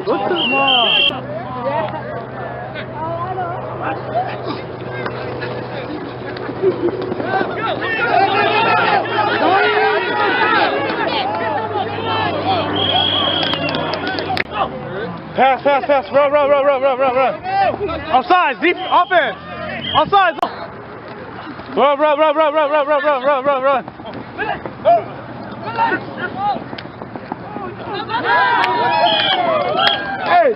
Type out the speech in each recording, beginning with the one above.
What the? Pass, pass, pass, run. Offsides, deep, offense. Offsides. Run. Hey.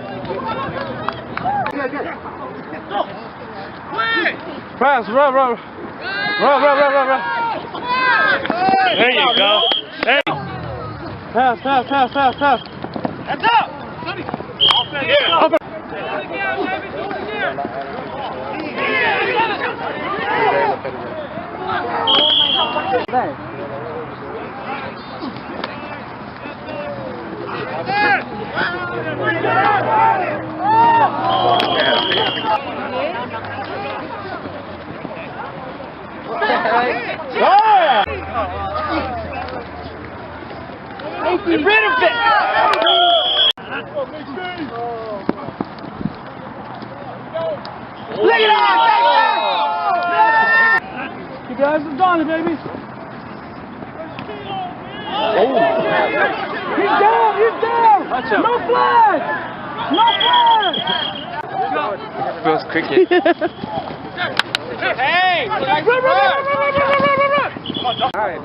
Pass, run. There you go. Hey. Pass. Hands up. Yeah. Get rid of it! Look at that! You guys have done it, baby. Oh. He's down! No flag! Feels cricket. Hey! Run! Hey!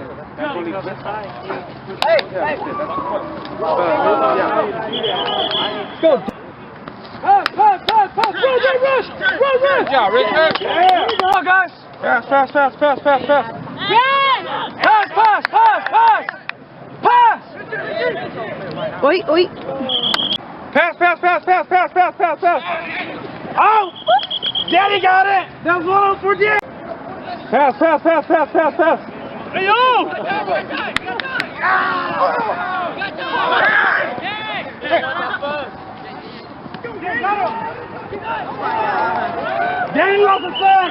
Go! Pass! Run! Yeah, Richard. Yeah! Come on, guys! Pass! Pass! Oi. Pass! Oh! Daddy got it! That was 1 for Daddy! Pass! Hey, yo! Danny lost the flag!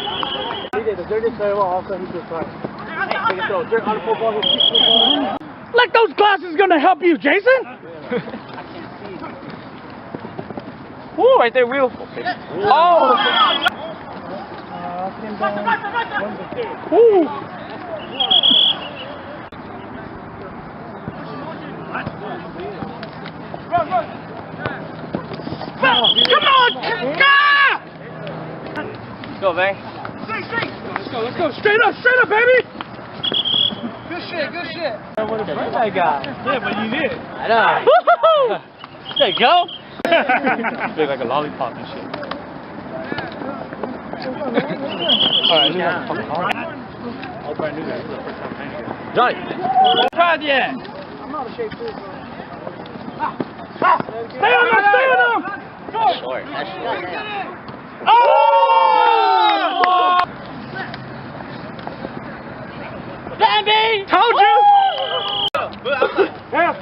Let those glasses gonna help you, Jason! Ooh, right there, wheel. Oh! Ooh! Come on! Go, Vang. Let's go! Straight up, baby! Good shit. I would have burned that guy. Yeah, but you did. I know. Woohoo! There you go. Look like a lollipop and shit. Alright, this is fucking hard. I'll try and do that. This is the first time playing again. Johnny. Tried yet? I'm not a shape too. Stay on him! Short. Oh! Bambi! Told you! Pass!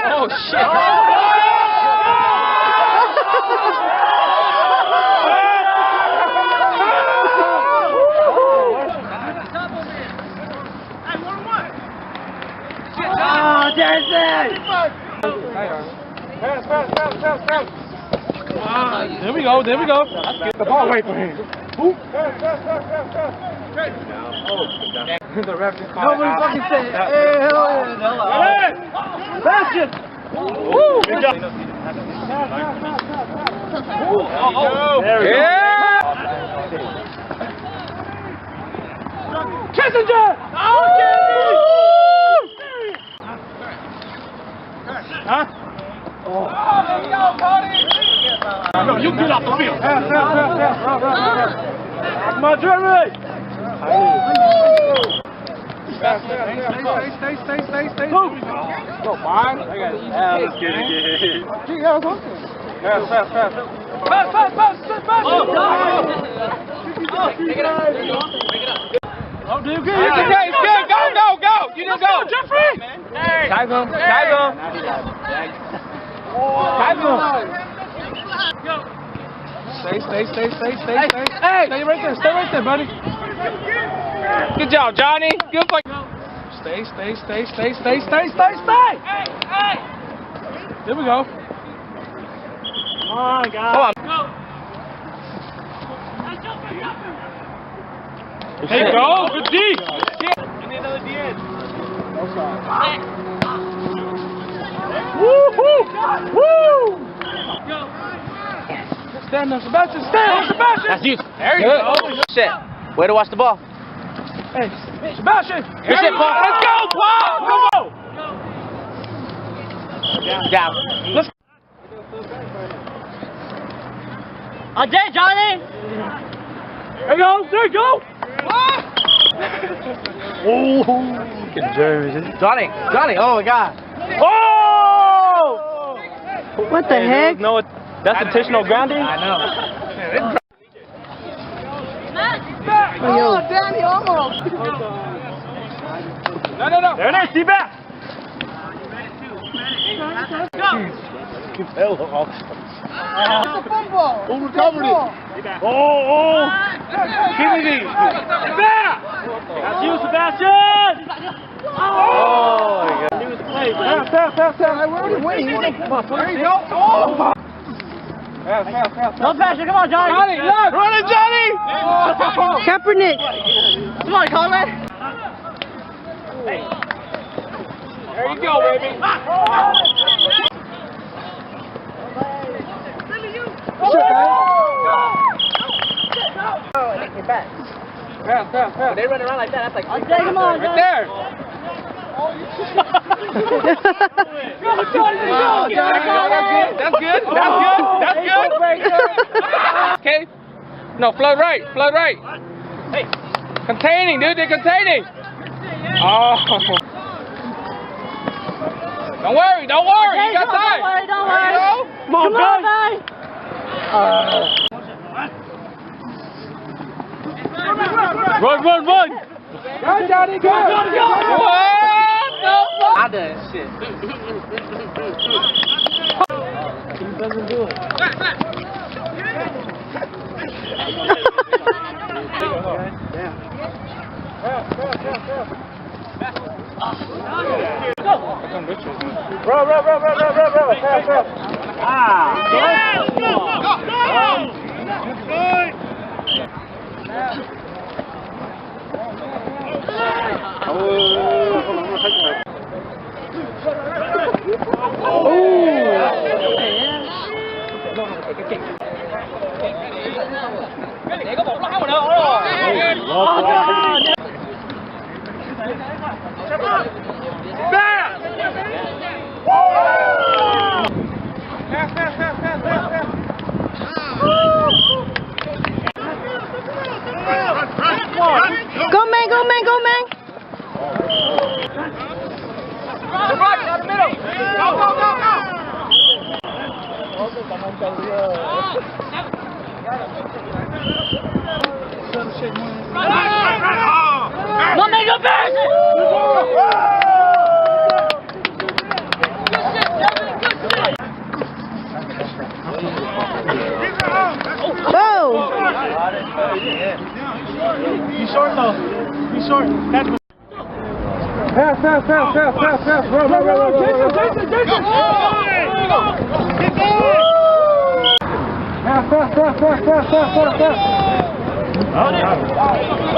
Oh, shit. Oh, Jason! Pass! There we go. Get the ball away from him. Pass. The ref just called. Nobody fucking said, hey, hell yeah. Pass it! Woo! Good job. There we go. Kissinger! Huh? Oh. Let's go, Cody! No, you get off the field. Pass. Come on, Jeremy! Stay. Go, fine. I got it. Let's get it. Pass. Pick it up. Oh, do good. It's okay. It's good. Go. You just go. Jeffrey. Hey. Tag him. Stay. Stay right there, buddy. Good job, Johnny. Feels like. Stay. Hey! There we go. Come on, guys. Come on. Hey, go. Good D. I need another DN. Woo! Stand up, Sebastian. That's you. There you go. Shit. Way to watch the ball. Hey, Sebastian. Good shit, Paul. Let's go, Paul. Come on. Down. Let's. Okay, Johnny. There you go. Oh, Good Jeremy. Johnny. Oh my God. Oh! What the heck? No, that's intentional grounding. I know. Oh, Danny, almost. No. There it is. See back. Who recovered it? Oh. Kennedy. Back. That's you, Sebastian. Oh my God. Pass. We're already winning. There you go. Oh. Pass. No pressure, come on, Johnny. Johnny, look. Run it, Johnny. Kaepernick. Come on, Conrad. There you go, baby. Pass. They run around like that. That's like. Okay, come on, Right there. That's good. Okay. No, flood right. Hey. Containing, dude. They're containing. Oh. Don't worry. Okay, You got time. Don't worry. Come on, guys. Run. Go, Johnny, go. What the fuck? I done shit. He doesn't do it. Bro. Pass. Go, man. Down the middle. No, man, go back. Be short though. Pass. Run. Jason. Pass.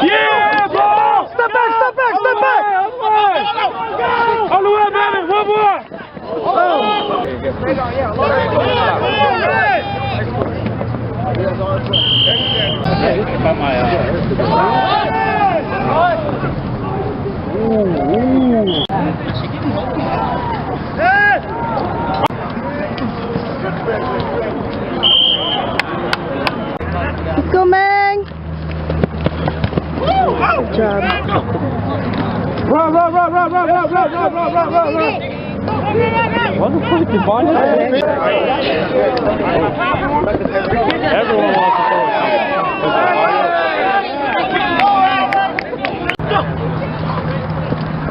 Yeah, ball. Step back. On the way, baby. One more. Let's go, man. Good job. Run. What the fuck is Bonnie? Everyone wants to throw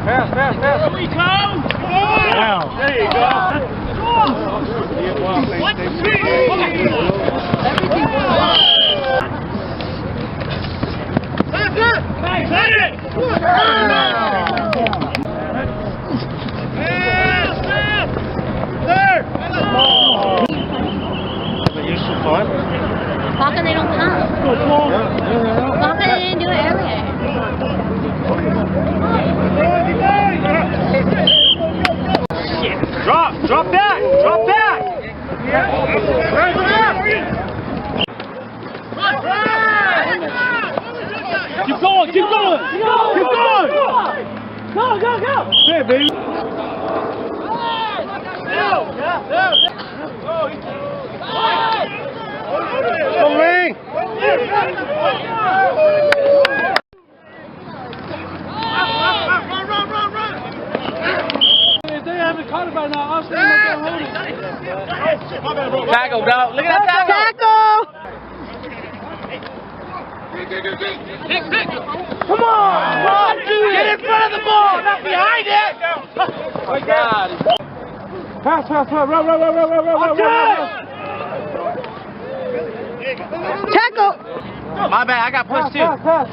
Pass. Here we go. Down. There you go. That's it. That's it, baby. Come on, if they haven't caught it by now, I'll stand up there holding it. Tackle, dog. Look at that tackle. Tackle! Come on! Get in front of the ball, not behind it. Oh my God. Pass, run. Tackle! My bad, I got pushed too. Pass.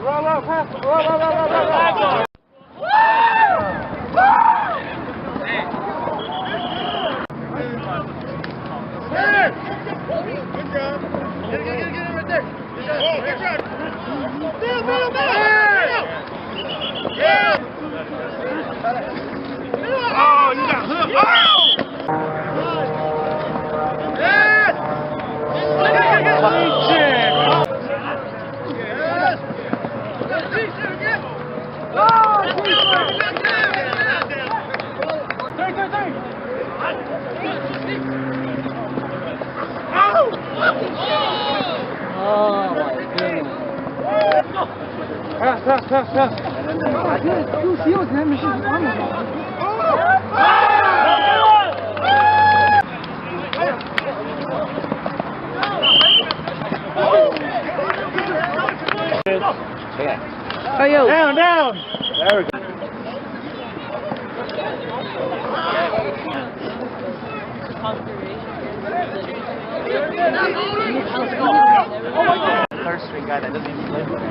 Run. Oh, you got hooked. Pass. Oh, yo. Down. There we go. Third string guy that doesn't even play for us.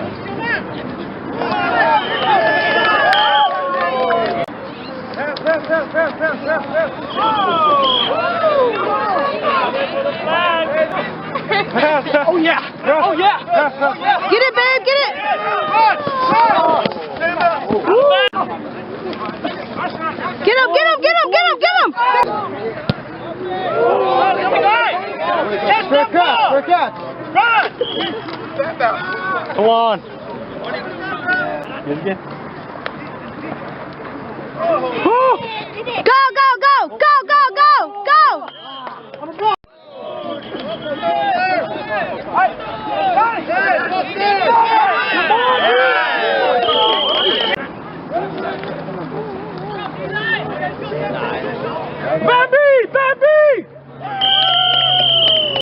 Oh yeah! Get it, babe, get it! Get him! Fair catch! Come on! Get it again. Go!